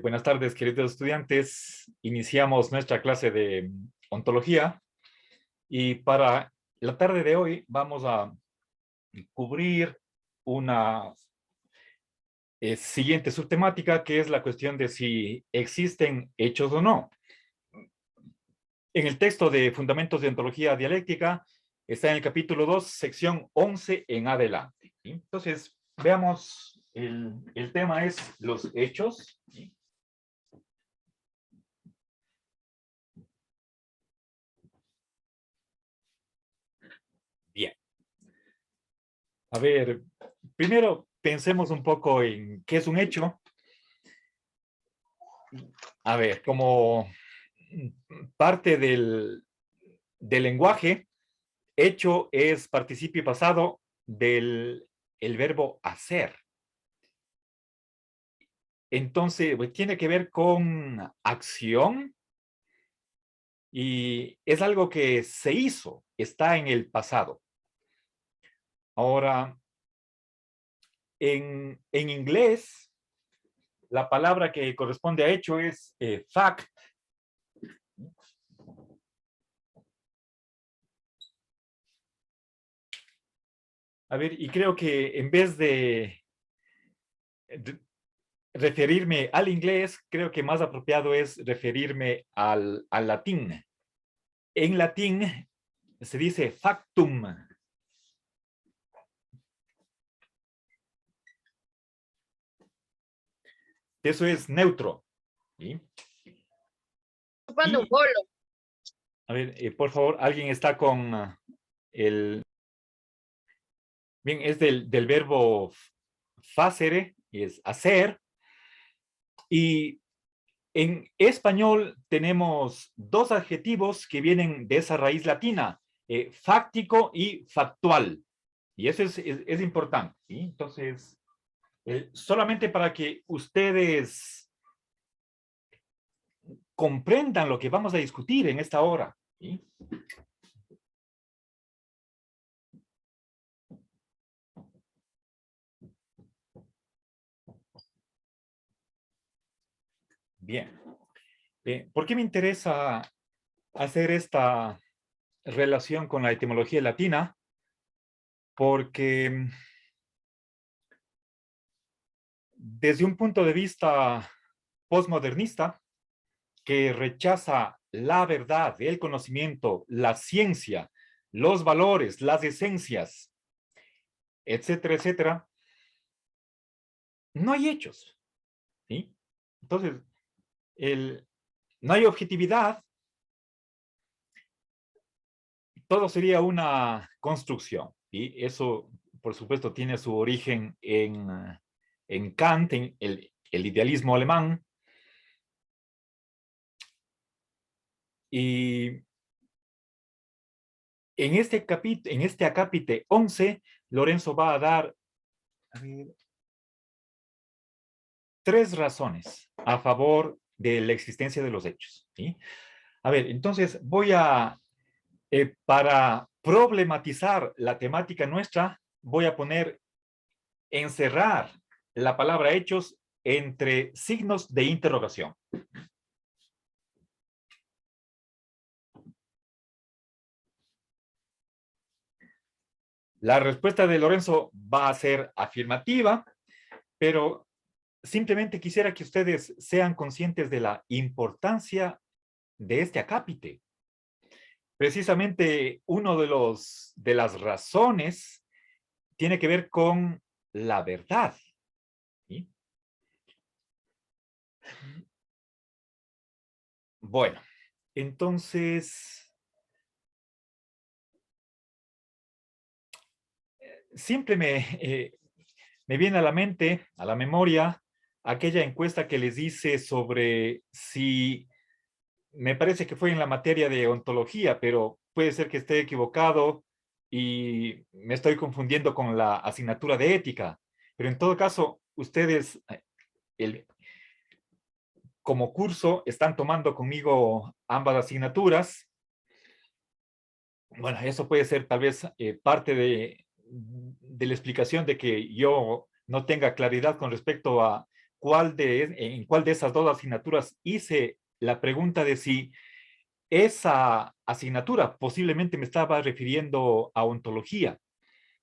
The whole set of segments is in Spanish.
Buenas tardes, queridos estudiantes. Iniciamos nuestra clase de ontología y para la tarde de hoy vamos a cubrir una siguiente subtemática, que es la cuestión de si existen hechos o no. En el texto de Fundamentos de Ontología Dialéctica está en el capítulo 2, sección 11 en adelante. ¿Sí? Entonces, veamos, el tema es los hechos. ¿Sí? Bien. A ver, primero pensemos un poco en qué es un hecho. A ver, como parte del lenguaje, hecho es participio pasado del el verbo hacer. Entonces, pues, tiene que ver con acción y es algo que se hizo, está en el pasado. Ahora, en inglés, la palabra que corresponde a hecho es fact. A ver, y creo que en vez de referirme al inglés, creo que más apropiado es referirme al latín. En latín se dice factum. Eso es neutro. ¿Sí? Chupando un bolo. A ver, por favor, alguien está con el... Bien, es del verbo facere, es hacer. Y en español tenemos dos adjetivos que vienen de esa raíz latina, fáctico y factual. Y eso es importante. ¿Sí? Entonces, solamente para que ustedes comprendan lo que vamos a discutir en esta hora. ¿Sí? Bien. ¿Por qué me interesa hacer esta relación con la etimología latina? Porque desde un punto de vista postmodernista, que rechaza la verdad, el conocimiento, la ciencia, los valores, las esencias, etcétera, etcétera, no hay hechos. ¿Sí? Entonces, no hay objetividad, todo sería una construcción. Y eso, por supuesto, tiene su origen en Kant, en el idealismo alemán. Y en este acápite 11, Lorenzo va a dar tres razones a favor de la existencia de los hechos. ¿Sí? A ver, entonces voy a, para problematizar la temática nuestra, voy a encerrar la palabra hechos entre signos de interrogación. La respuesta de Lorenzo va a ser afirmativa, pero simplemente quisiera que ustedes sean conscientes de la importancia de este acápite. Precisamente uno de las razones tiene que ver con la verdad. ¿Sí? Bueno, entonces, siempre me viene a la mente, a la memoria, aquella encuesta que les hice sobre si, me parece que fue en la materia de ontología, pero puede ser que esté equivocado y me estoy confundiendo con la asignatura de ética. Pero en todo caso, ustedes, como curso, están tomando conmigo ambas asignaturas. Bueno, eso puede ser tal vez parte de la explicación de que yo no tenga claridad con respecto a en cuál de esas dos asignaturas hice la pregunta de si esa asignatura posiblemente me estaba refiriendo a ontología,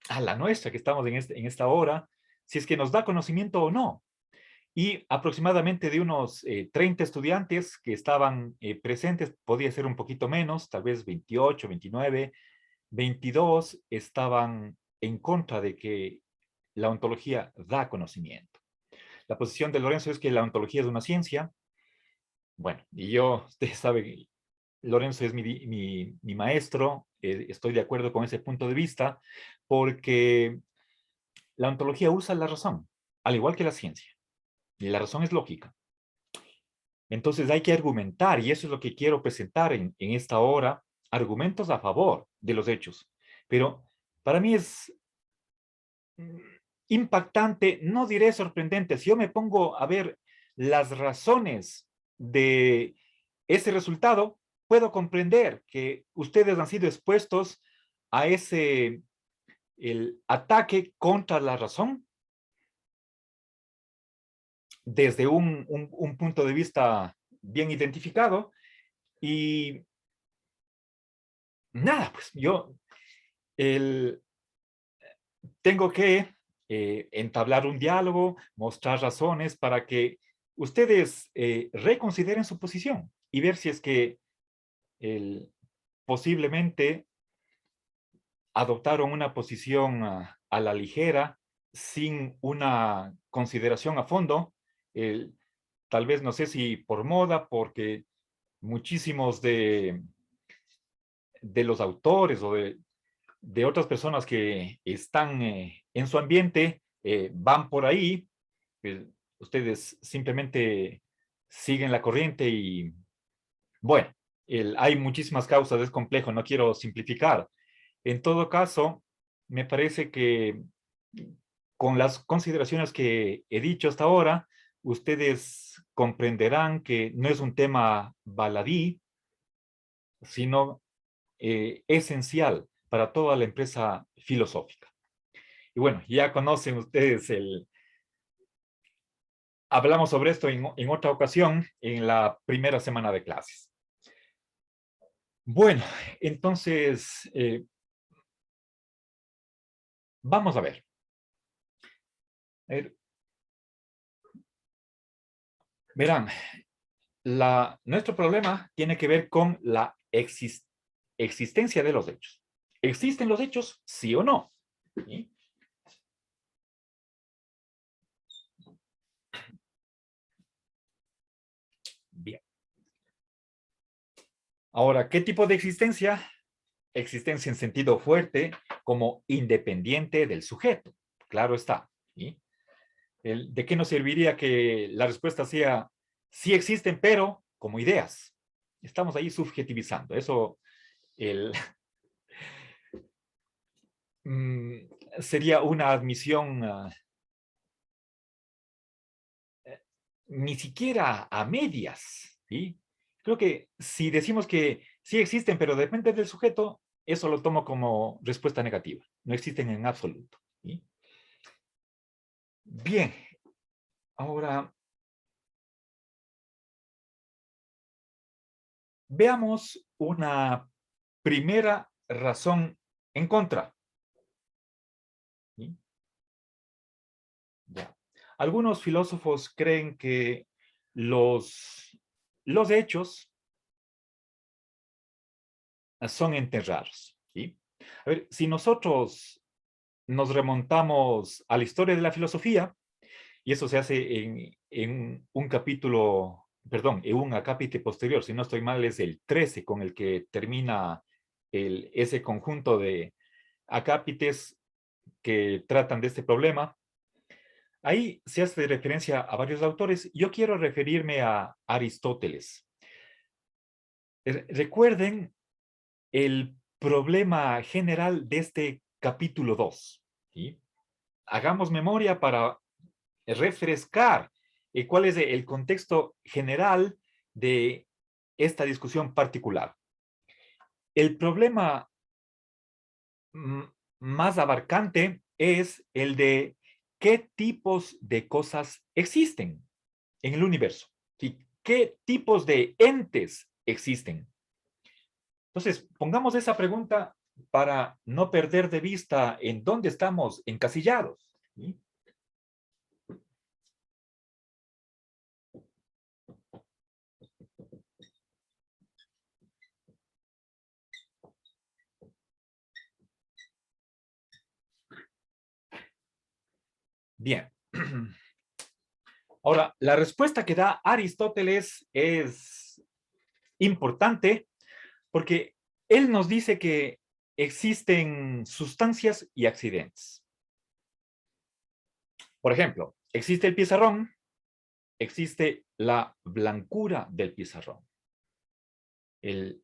a la nuestra que estamos en esta hora, si es que nos da conocimiento o no. Y aproximadamente de unos 30 estudiantes que estaban presentes, podía ser un poquito menos, tal vez 28, 29, 22 estaban en contra de que la ontología da conocimiento. La posición de Lorenzo es que la ontología es una ciencia. Bueno, y yo, ustedes saben, Lorenzo es mi maestro, estoy de acuerdo con ese punto de vista, porque la ontología usa la razón, al igual que la ciencia. Y la razón es lógica. Entonces hay que argumentar, y eso es lo que quiero presentar en esta hora, argumentos a favor de los hechos. Pero para mí es impactante, no diré sorprendente, si yo me pongo a ver las razones de ese resultado, puedo comprender que ustedes han sido expuestos a el ataque contra la razón desde un punto de vista bien identificado. Y nada, pues yo tengo que entablar un diálogo, mostrar razones para que ustedes reconsideren su posición y ver si es que posiblemente adoptaron una posición a la ligera, sin una consideración a fondo, tal vez no sé si por moda, porque muchísimos de los autores o de otras personas que están en su ambiente van por ahí, ustedes simplemente siguen la corriente y bueno, hay muchísimas causas, es complejo, no quiero simplificar. En todo caso, me parece que con las consideraciones que he dicho hasta ahora, ustedes comprenderán que no es un tema baladí, sino esencial para toda la empresa filosófica. Y bueno, ya conocen ustedes hablamos sobre esto en otra ocasión, en la primera semana de clases. Bueno, entonces, vamos a ver. Verán, nuestro problema tiene que ver con la existencia de los hechos. ¿Existen los hechos? ¿Sí o no? ¿Sí? Bien. Ahora, ¿qué tipo de existencia? Existencia en sentido fuerte, como independiente del sujeto. Claro está. ¿Sí? ¿De qué nos serviría que la respuesta sea sí existen, pero como ideas? Estamos ahí subjetivizando. Eso sería una admisión ni siquiera a medias, ¿sí? Creo que si decimos que sí existen, pero depende del sujeto, eso lo tomo como respuesta negativa. No existen en absoluto, ¿sí? Bien, ahora veamos una primera razón en contra. ¿Sí? Ya. Algunos filósofos creen que los hechos son enterrados. ¿Sí? A ver, si nosotros nos remontamos a la historia de la filosofía, y eso se hace en un capítulo, perdón, en un acápite posterior, si no estoy mal, es el 13 con el que termina ese conjunto de acápites que tratan de este problema. Ahí se hace referencia a varios autores. Yo quiero referirme a Aristóteles. Recuerden el problema general de este capítulo 2. ¿Sí? Hagamos memoria para refrescar cuál es el contexto general de esta discusión particular. El problema más abarcante es el de qué tipos de cosas existen. en el universo. ¿Sí? ¿Qué tipos de entes existen? Entonces, pongamos esa pregunta para no perder de vista en dónde estamos encasillados. ¿Sí? Bien. Ahora, la respuesta que da Aristóteles es importante porque él nos dice que existen sustancias y accidentes. Por ejemplo, existe el pizarrón, existe la blancura del pizarrón.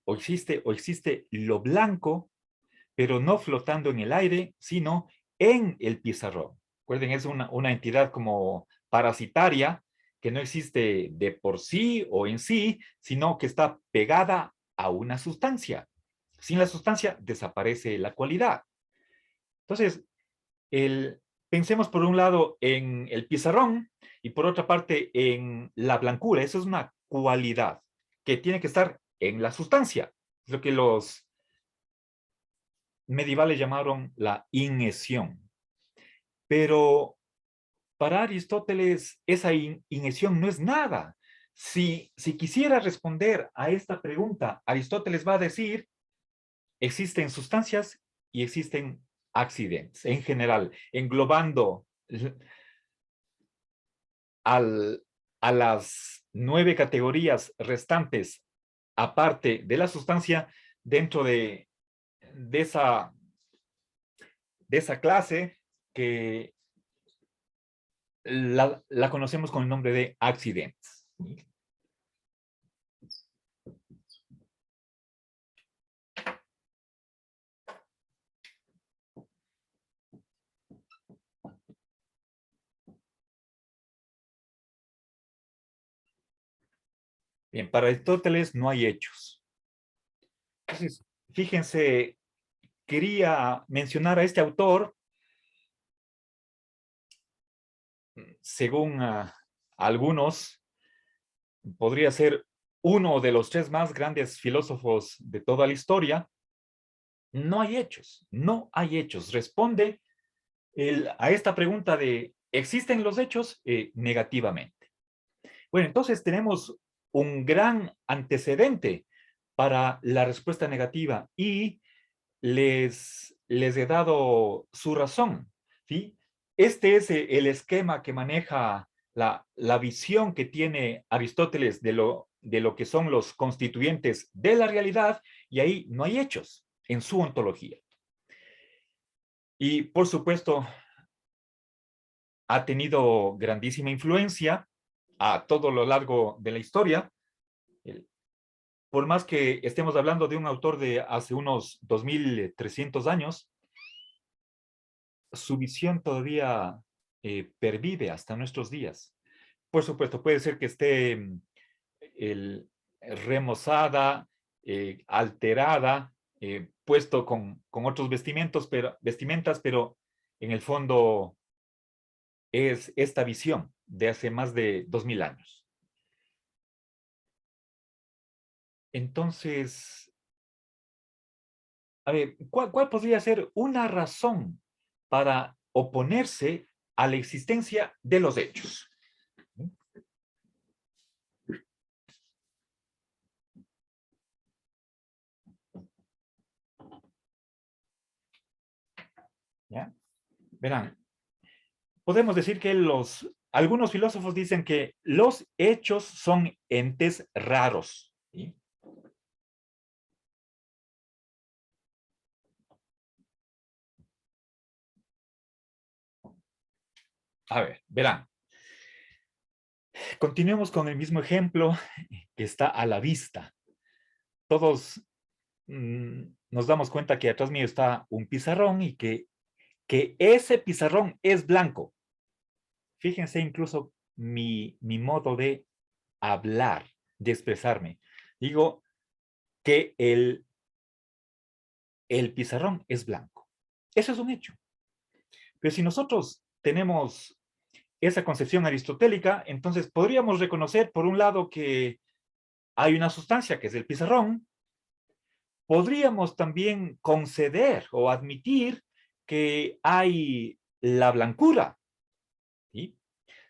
O existe lo blanco, pero no flotando en el aire, sino en el pizarrón. Recuerden, es una entidad como parasitaria que no existe de por sí o en sí, sino que está pegada a una sustancia. Sin la sustancia desaparece la cualidad. Entonces, pensemos por un lado en el pizarrón y por otra parte en la blancura. Eso es una cualidad que tiene que estar en la sustancia. Es lo que los medievales llamaron la inhesión. Pero para Aristóteles esa inhesión no es nada. Si quisiera responder a esta pregunta, Aristóteles va a decir, existen sustancias y existen accidentes en general, englobando al, a las 9 categorías restantes, aparte de la sustancia, dentro de esa, de esa clase que la conocemos con el nombre de accidentes. Bien, para Aristóteles no hay hechos. Entonces, fíjense, quería mencionar a este autor, según algunos, podría ser uno de los 3 más grandes filósofos de toda la historia. No hay hechos, no hay hechos. Responde a esta pregunta de, ¿existen los hechos? Negativamente. Bueno, entonces tenemos un gran antecedente para la respuesta negativa y les he dado su razón, ¿sí? Este es el esquema que maneja la visión que tiene Aristóteles de lo que son los constituyentes de la realidad, y ahí no hay hechos en su ontología. Y por supuesto, ha tenido grandísima influencia a todo lo largo de la historia. Por más que estemos hablando de un autor de hace unos 2300 años, su visión todavía pervive hasta nuestros días. Por supuesto, puede ser que esté remozada, alterada, puesto con otros vestimentas, pero en el fondo es esta visión de hace más de 2000 años. Entonces, a ver, ¿cuál podría ser una razón para oponerse a la existencia de los hechos? ¿Ya? Verán, podemos decir que algunos filósofos dicen que los hechos son entes raros. ¿Sí? A ver, verán. Continuemos con el mismo ejemplo que está a la vista. Todos nos damos cuenta que atrás mío está un pizarrón y que ese pizarrón es blanco. Fíjense incluso mi modo de hablar, de expresarme. Digo que el pizarrón es blanco. Eso es un hecho. Pero si nosotros tenemos esa concepción aristotélica, entonces podríamos reconocer, por un lado, que hay una sustancia que es el pizarrón. Podríamos también conceder o admitir que hay la blancura, ¿sí?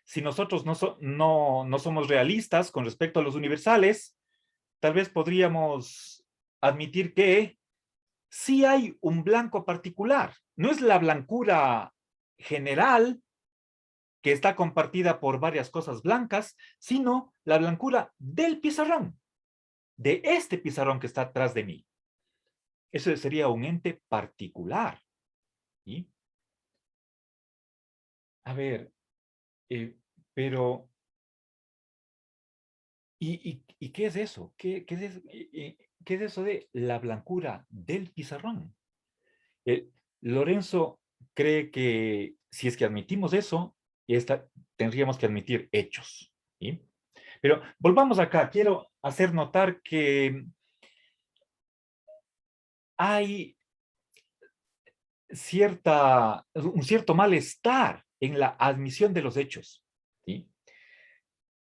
Si nosotros no somos realistas con respecto a los universales, tal vez podríamos admitir que sí hay un blanco particular. No es la blancura general que está compartida por varias cosas blancas, sino la blancura del pizarrón, de este pizarrón que está atrás de mí. Eso sería un ente particular, ¿sí? A ver, pero, ¿y qué es eso? ¿Qué es eso de la blancura del pizarrón? Lorenzo cree que si es que admitimos eso, tendríamos que admitir hechos, ¿sí? Pero volvamos acá, quiero hacer notar que hay un cierto malestar en la admisión de los hechos, ¿sí?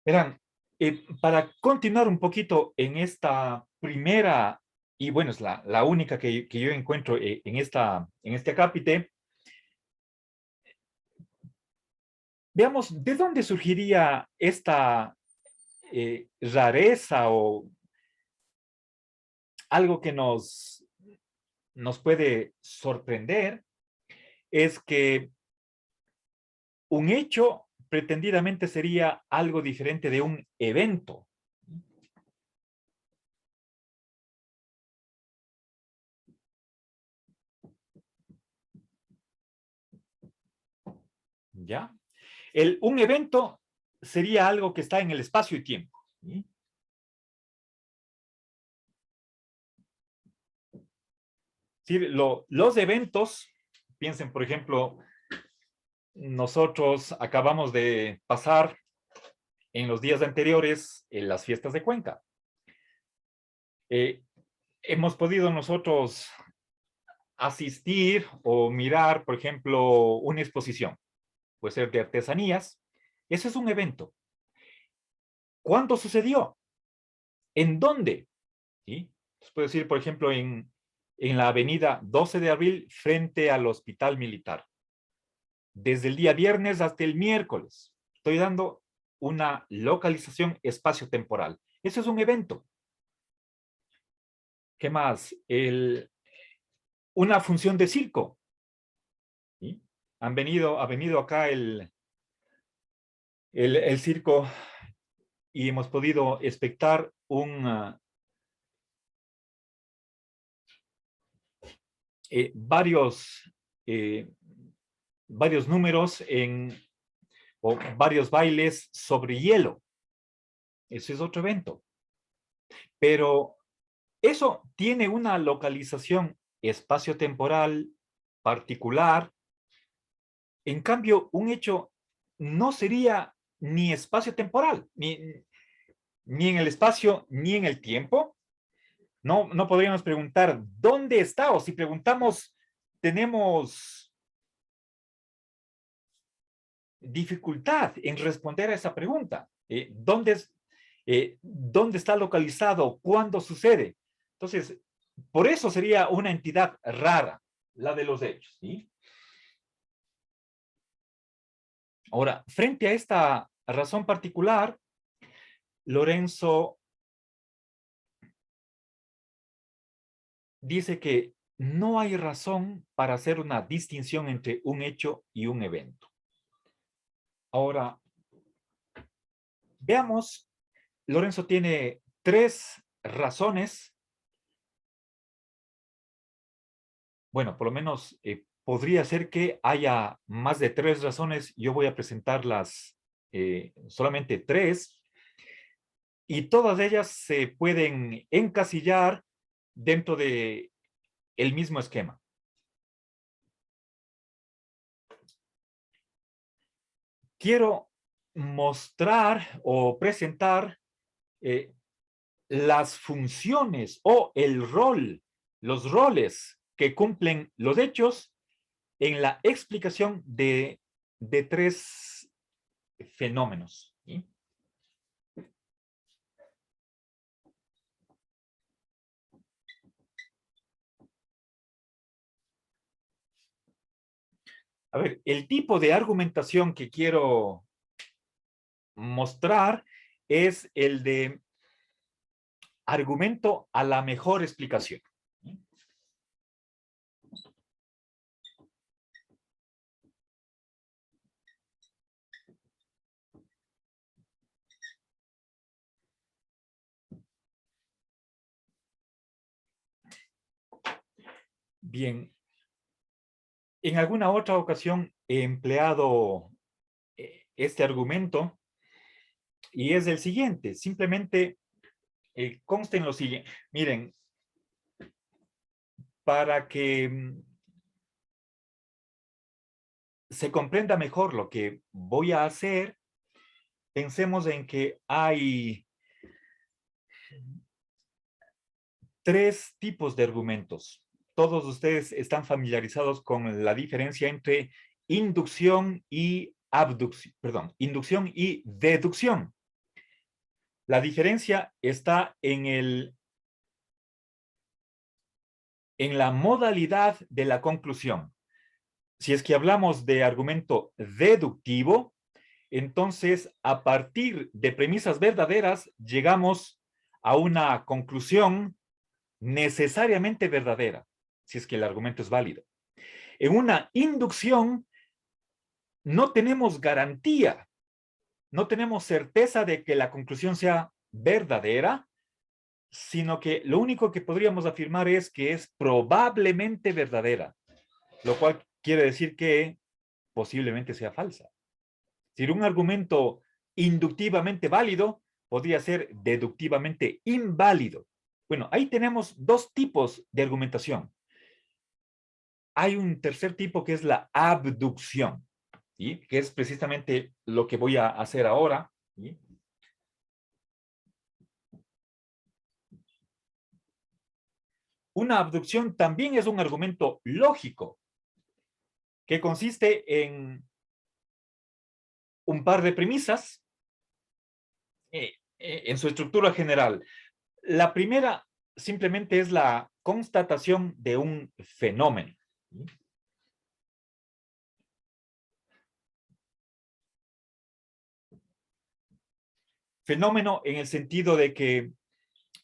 Verán, para continuar un poquito en esta primera, y bueno, es la única que yo encuentro en este acápite, veamos de dónde surgiría esta rareza o algo que nos puede sorprender, es que un hecho pretendidamente sería algo diferente de un evento. ¿Ya? Un evento sería algo que está en el espacio y tiempo, ¿sí? Sí, los eventos, piensen, por ejemplo, nosotros acabamos de pasar en los días anteriores en las fiestas de Cuenca. Hemos podido nosotros asistir o mirar, por ejemplo, una exposición, puede ser de artesanías. Ese es un evento. ¿Cuándo sucedió? ¿En dónde? ¿Sí? Entonces, puedo decir, por ejemplo, en la avenida 12 de abril frente al Hospital Militar. Desde el día viernes hasta el miércoles. Estoy dando una localización espacio-temporal. Eso es un evento. ¿Qué más? Una función de circo. ¿Sí? Ha venido acá el circo y hemos podido espectar varios números o varios bailes sobre hielo. Ese es otro evento. Pero eso tiene una localización espacio-temporal particular. En cambio, un hecho no sería ni espacio-temporal, ni en el espacio, ni en el tiempo. No podríamos preguntar dónde está, o si preguntamos, tenemos dificultad en responder a esa pregunta. ¿Dónde está localizado? ¿Cuándo sucede? Entonces, por eso sería una entidad rara, la de los hechos, ¿sí? Ahora, frente a esta razón particular, Lorenzo dice que no hay razón para hacer una distinción entre un hecho y un evento. Ahora, veamos, Lorenzo tiene 3 razones. Bueno, por lo menos podría ser que haya más de 3 razones. Yo voy a presentarlas solamente 3. Y todas ellas se pueden encasillar dentro de el mismo esquema. Quiero mostrar o presentar las funciones o los roles que cumplen los hechos en la explicación de 3 fenómenos. ¿Sí? A ver, el tipo de argumentación que quiero mostrar es el de argumento a la mejor explicación. Bien, en alguna otra ocasión he empleado este argumento y es el siguiente, simplemente consta en lo siguiente. Miren, para que se comprenda mejor lo que voy a hacer, pensemos en que hay tres tipos de argumentos. Todos ustedes están familiarizados con la diferencia entre inducción y abducción, perdón, inducción y deducción. La diferencia está en la modalidad de la conclusión. Si es que hablamos de argumento deductivo, entonces a partir de premisas verdaderas llegamos a una conclusión necesariamente verdadera, si es que el argumento es válido. En una inducción no tenemos garantía, no tenemos certeza de que la conclusión sea verdadera, sino que lo único que podríamos afirmar es que es probablemente verdadera, lo cual quiere decir que posiblemente sea falsa. Si un argumento inductivamente válido podría ser deductivamente inválido. Bueno, ahí tenemos dos tipos de argumentación. Hay un tercer tipo que es la abducción, ¿sí? Que es precisamente lo que voy a hacer ahora. ¿Sí? Una abducción también es un argumento lógico que consiste en un par de premisas en su estructura general. La primera simplemente es la constatación de un fenómeno. ¿Sí? Fenómeno en el sentido de que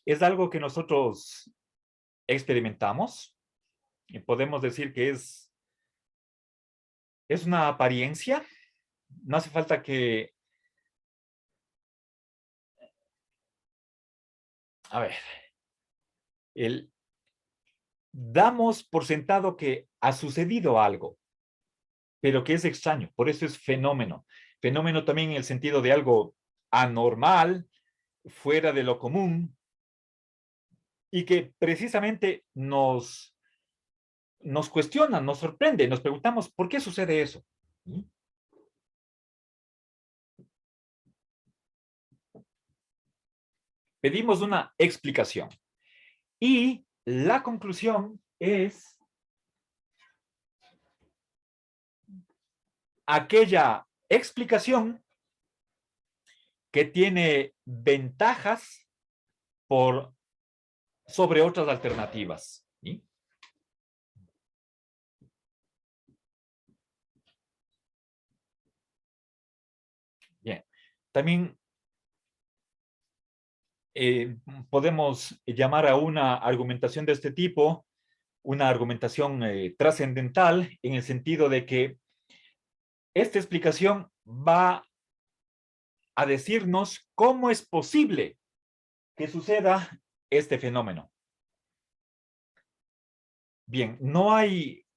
es algo que nosotros experimentamos. Y podemos decir que es una apariencia. No hace falta que... A ver, damos por sentado que ha sucedido algo, pero que es extraño. Por eso es fenómeno. Fenómeno también en el sentido de algo anormal, fuera de lo común, y que precisamente nos cuestiona, nos sorprende, nos preguntamos, ¿por qué sucede eso? ¿Sí? Pedimos una explicación. Y la conclusión es aquella explicación que tiene ventajas sobre otras alternativas. ¿Sí? Bien. También podemos llamar a una argumentación de este tipo una argumentación trascendental en el sentido de que esta explicación va a decirnos cómo es posible que suceda este fenómeno. Bien, no hay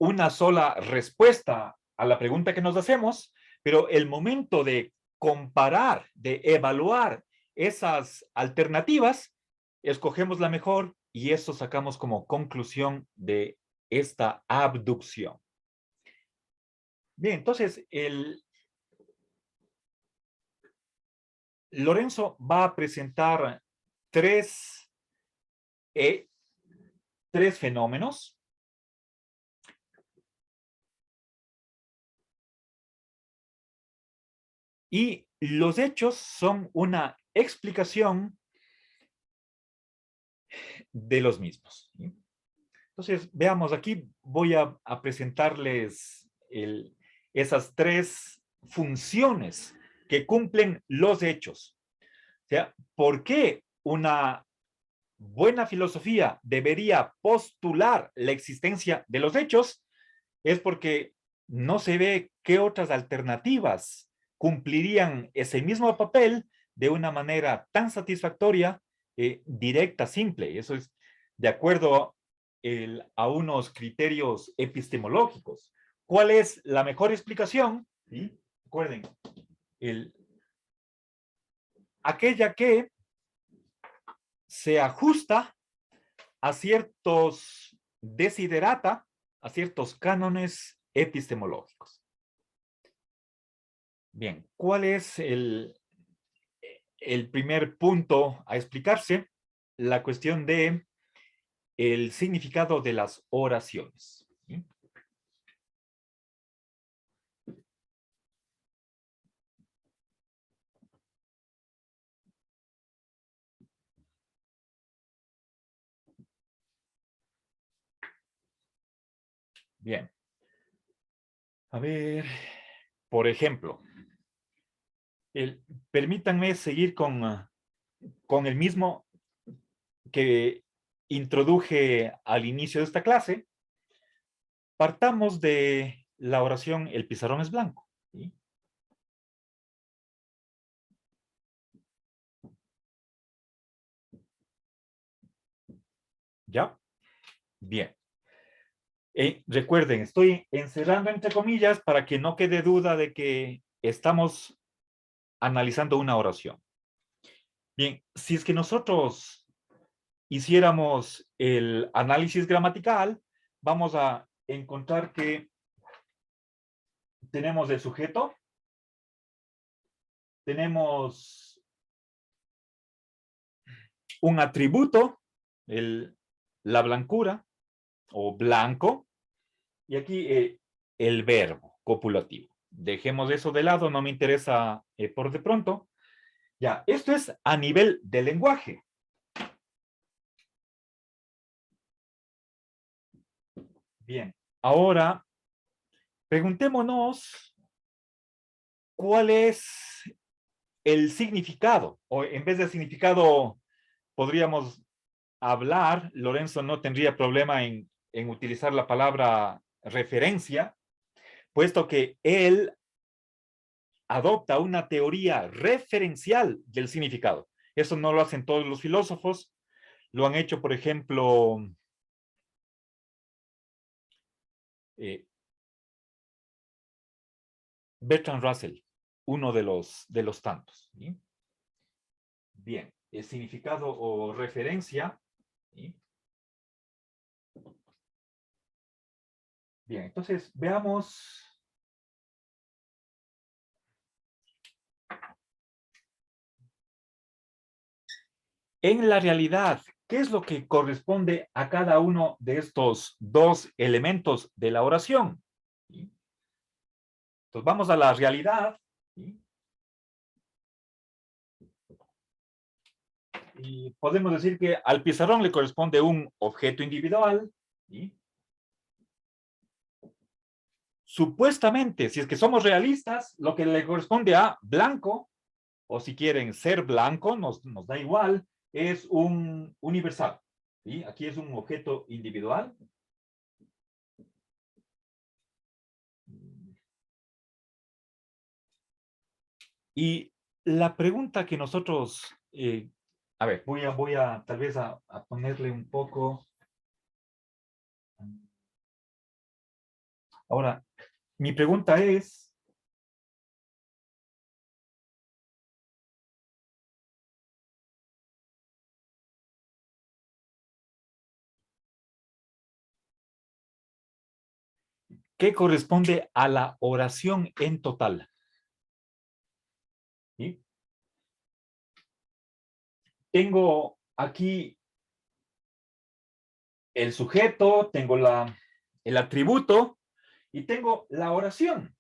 una sola respuesta a la pregunta que nos hacemos, pero el momento de comparar, de evaluar esas alternativas, escogemos la mejor y eso sacamos como conclusión de esta abducción. Bien, entonces Lorenzo va a presentar tres, tres fenómenos. y los hechos son una explicación de los mismos. ¿Sí? Entonces, veamos, aquí voy a presentarles esas tres funciones que cumplen los hechos. O sea, ¿por qué una buena filosofía debería postular la existencia de los hechos? Es porque no se ve qué otras alternativas cumplirían ese mismo papel de una manera tan satisfactoria, directa, simple. Eso es de acuerdo a unos criterios epistemológicos. ¿Cuál es la mejor explicación? ¿Sí? Recuerden, aquella que se ajusta a ciertos desiderata, a ciertos cánones epistemológicos. Bien, ¿cuál es el primer punto a explicarse? La cuestión de el significado de las oraciones. ¿Sí? Bien. A ver, por ejemplo, permítanme seguir con el mismo que introduje al inicio de esta clase. Partamos de la oración "el pizarrón es blanco". ¿Sí? ¿Ya? Bien. Recuerden, estoy encerrando entre comillas para que no quede duda de que estamos analizando una oración. Bien, si es que nosotros hiciéramos el análisis gramatical, vamos a encontrar que tenemos el sujeto, tenemos un atributo, la blancura o blanco, y aquí el verbo copulativo. Dejemos eso de lado, no me interesa por de pronto. Ya, esto es a nivel de lenguaje. Bien, ahora preguntémonos cuál es el significado, o en vez de significado podríamos hablar, Lorenzo no tendría problema en utilizar la palabra referencia, puesto que él adopta una teoría referencial del significado. Eso no lo hacen todos los filósofos, lo han hecho, por ejemplo, Bertrand Russell, uno de los tantos. ¿Sí? Bien, el significado o referencia. ¿Sí? Bien, entonces veamos. En la realidad, ¿qué es lo que corresponde a cada uno de estos dos elementos de la oración? ¿Sí? Entonces vamos a la realidad. ¿Sí? Y podemos decir que al pizarrón le corresponde un objeto individual. ¿Sí? Supuestamente, si es que somos realistas, lo que le corresponde a blanco, o si quieren ser blanco, nos da igual, es un universal. ¿Sí? Aquí es un objeto individual. Y la pregunta que nosotros, a ver, voy a tal vez a ponerle un poco. Ahora, mi pregunta es, ¿qué corresponde a la oración en total? ¿Sí? Tengo aquí el sujeto, tengo el atributo y tengo la oración.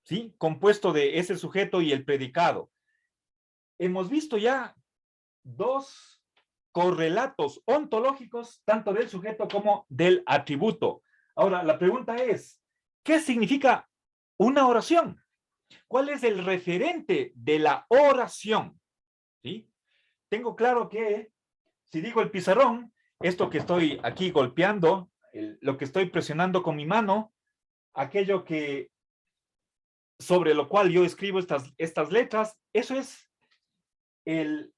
¿sí? Compuesto de ese sujeto y el predicado. Hemos visto ya dos correlatos ontológicos, tanto del sujeto como del atributo. Ahora, la pregunta es, ¿qué significa una oración? ¿Cuál es el referente de la oración? ¿Sí? Tengo claro que si digo el pizarrón, esto que estoy aquí golpeando, lo que estoy presionando con mi mano, aquello que sobre lo cual yo escribo estas letras, eso es el,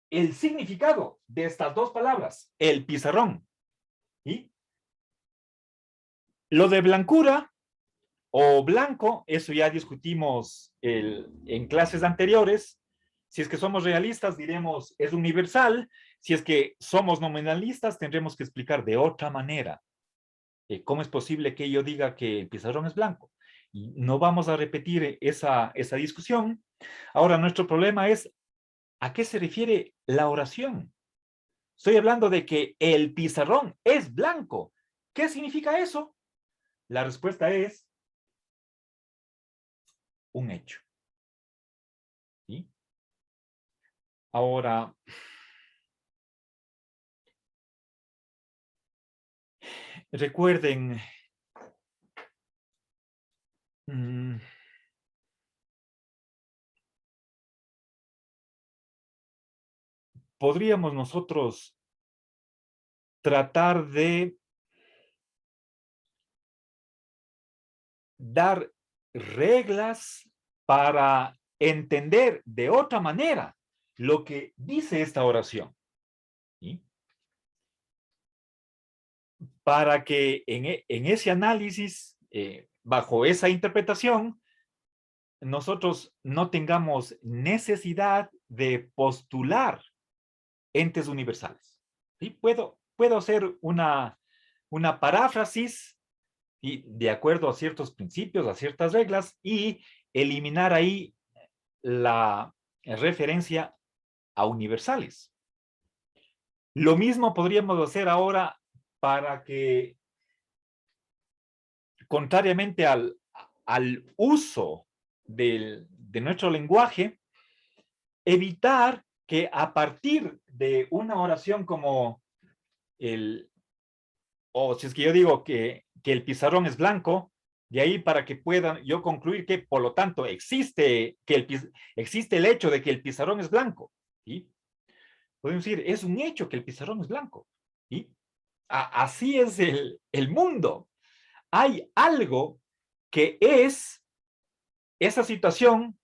el significado de estas dos palabras, el pizarrón. ¿Sí? Lo de blancura o blanco, eso ya discutimos en clases anteriores. Si es que somos realistas, diremos es universal. Si es que somos nominalistas, tendremos que explicar de otra manera cómo es posible que yo diga que el pizarrón es blanco. Y no vamos a repetir esa discusión. Ahora, nuestro problema es ¿a qué se refiere la oración? Estoy hablando de que el pizarrón es blanco. ¿Qué significa eso? La respuesta es un hecho. ¿Sí? Ahora, recuerden, podríamos nosotros tratar de dar reglas para entender de otra manera lo que dice esta oración. ¿Sí? Para que en ese análisis, bajo esa interpretación, nosotros no tengamos necesidad de postular entes universales. ¿Sí? Puedo hacer una paráfrasis y de acuerdo a ciertos principios, a ciertas reglas, y eliminar ahí la referencia a universales. Lo mismo podríamos hacer ahora para que, contrariamente al uso de nuestro lenguaje, evitar que a partir de una oración como o si es que yo digo que el pizarrón es blanco, de ahí para que pueda yo concluir que, por lo tanto, existe el hecho de que el pizarrón es blanco. ¿Sí? Podemos decir, es un hecho que el pizarrón es blanco. ¿Sí? Así es el mundo. Hay algo que es esa situación,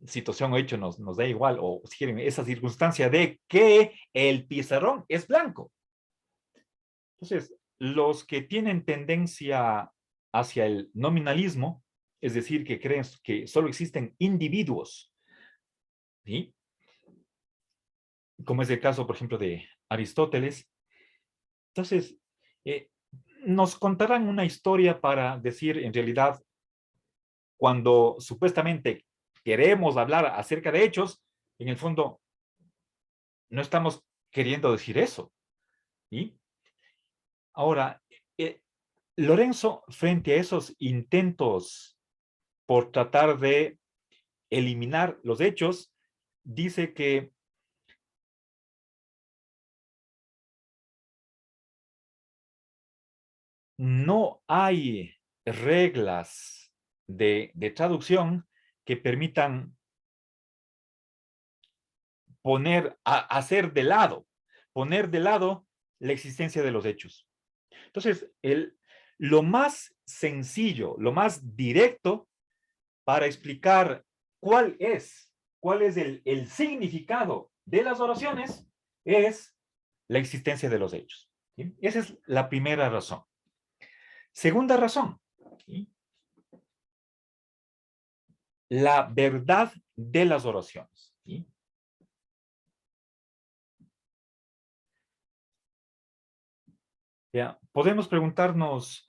situación o hecho nos da igual, o si quieren, esa circunstancia de que el pizarrón es blanco. Entonces, los que tienen tendencia hacia el nominalismo, es decir, que creen que solo existen individuos, ¿sí? Como es el caso, por ejemplo, de Aristóteles. Entonces, eh, nos contarán una historia para decir, en realidad, cuando supuestamente queremos hablar acerca de hechos, en el fondo no estamos queriendo decir eso. ¿Sí? Ahora, Lorenzo, frente a esos intentos por tratar de eliminar los hechos, dice que no hay reglas de traducción que permitan poner de lado la existencia de los hechos. Entonces, lo más sencillo, lo más directo para explicar cuál es el significado de las oraciones es la existencia de los hechos. ¿Sí? Esa es la primera razón. Segunda razón, ¿sí? La verdad de las oraciones. ¿Sí? Ya, podemos preguntarnos,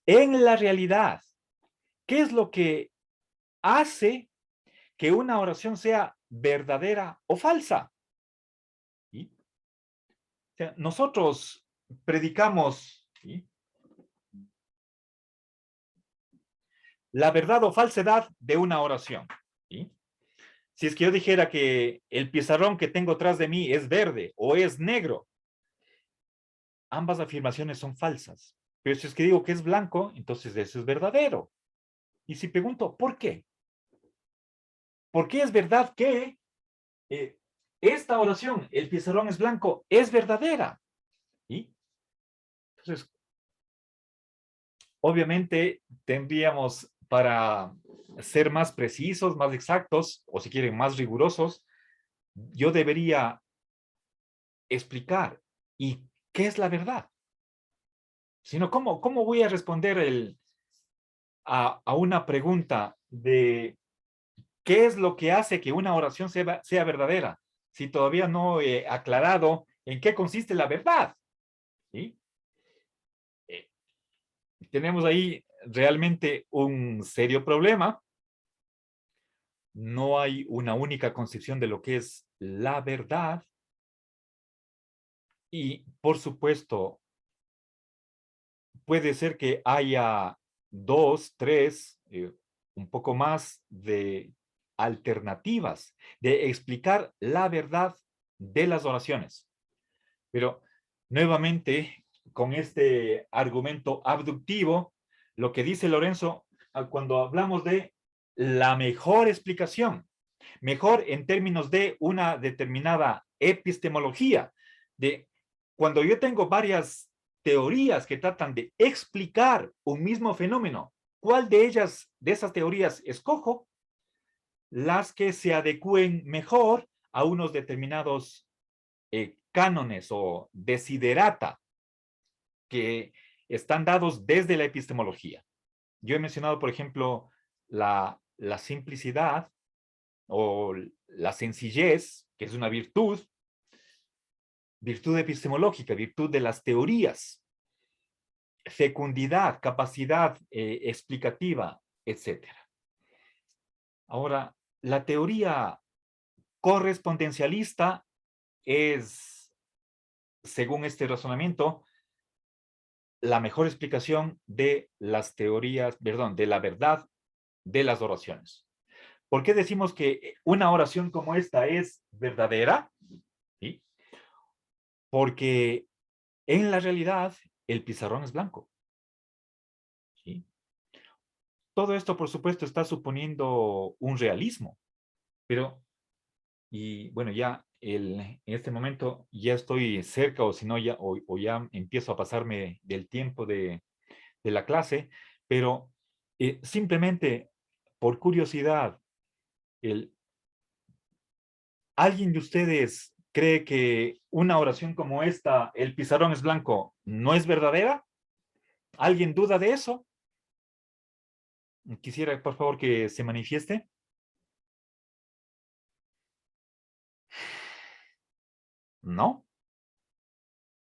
en la realidad, ¿qué es lo que hace que una oración sea verdadera o falsa? ¿Sí? O sea, nosotros predicamos, ¿sí? la verdad o falsedad de una oración. ¿Sí? Si es que yo dijera que el pizarrón que tengo atrás de mí es verde o es negro, ambas afirmaciones son falsas. Pero si es que digo que es blanco, entonces eso es verdadero. Y si pregunto, ¿por qué? ¿Por qué es verdad que esta oración, el pizarrón es blanco, es verdadera? ¿Sí? Entonces, obviamente, tendríamos para ser más precisos, más exactos, o si quieren, más rigurosos, yo debería explicar, ¿y qué es la verdad? Sino, ¿cómo voy a responder a una pregunta de qué es lo que hace que una oración sea verdadera? Si todavía no he aclarado en qué consiste la verdad. ¿Sí? Eh, Tenemos ahí realmente un serio problema. No hay una única concepción de lo que es la verdad. Y, por supuesto, puede ser que haya dos, tres, un poco más de alternativas de explicar la verdad de las oraciones. Pero, nuevamente, con este argumento abductivo, lo que dice Lorenzo, cuando hablamos de la mejor explicación, mejor en términos de una determinada epistemología, de cuando yo tengo varias teorías que tratan de explicar un mismo fenómeno, ¿cuál de ellas, de esas teorías, escojo? Las que se adecúen mejor a unos determinados cánones o desiderata que están dados desde la epistemología. Yo he mencionado, por ejemplo, la simplicidad o la sencillez, que es una virtud epistemológica, virtud de las teorías, fecundidad, capacidad explicativa, etc. Ahora, la teoría correspondencialista es, según este razonamiento, la mejor explicación de las teorías, perdón, de la verdad de las oraciones. ¿Por qué decimos que una oración como esta es verdadera? ¿Sí? Porque en la realidad el pizarrón es blanco. ¿Sí? Todo esto, por supuesto, está suponiendo un realismo, pero, y bueno, ya en este momento ya estoy cerca, o si no, o ya empiezo a pasarme del tiempo de la clase, pero simplemente por curiosidad, el, ¿alguien de ustedes cree que una oración como esta, el pizarrón es blanco, no es verdadera? ¿Alguien duda de eso? Quisiera, por favor, que se manifieste. ¿No?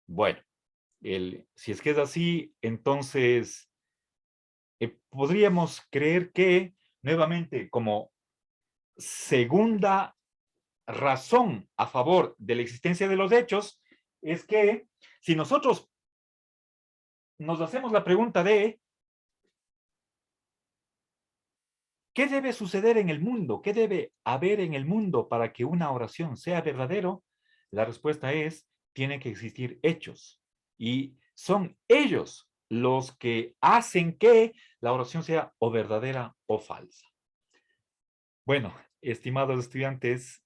Bueno, si es que es así, entonces podríamos creer que, nuevamente, como segunda razón a favor de la existencia de los hechos, es que si nosotros nos hacemos la pregunta de ¿qué debe suceder en el mundo? ¿Qué debe haber en el mundo para que una oración sea verdadero? La respuesta es, tiene que existir hechos. Y son ellos los que hacen que la oración sea o verdadera o falsa. Bueno, estimados estudiantes,